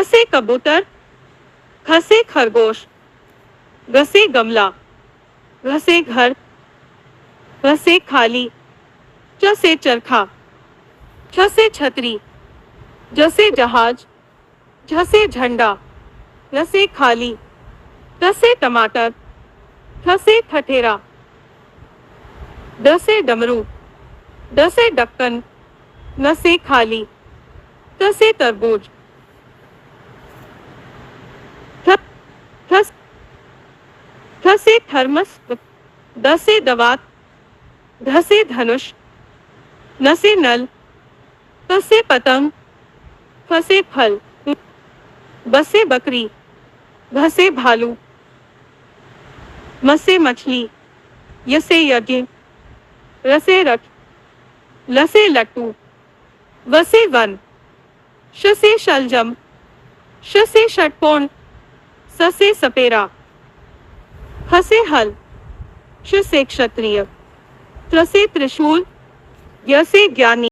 ख से कबूतर, ख से खरगोश, ग से गमला, घ से घर, घ से खाली, च से चरखा, छ से छतरी, ज से जहाज, झ से झंडा, र से खाली, ट से टमाटर, ठ से ठठेरा, ड से डमरू, ड से ढक्कन, न से खाली, त से तरबूज, थ से थर्मस, द से दवात, ध से धनुष, न से नल, प से पतंग, फ से फल, ब से बकरी, भ से भालू, म से मछली, य से यज्ञ, र से रथ, ल से लट्टू, व से वन, श से शलजम, श से षटकोण, स से सपेरा, ह से हल, श से क्षत्रिय, त्र से त्रिशूल, य से ज्ञानी।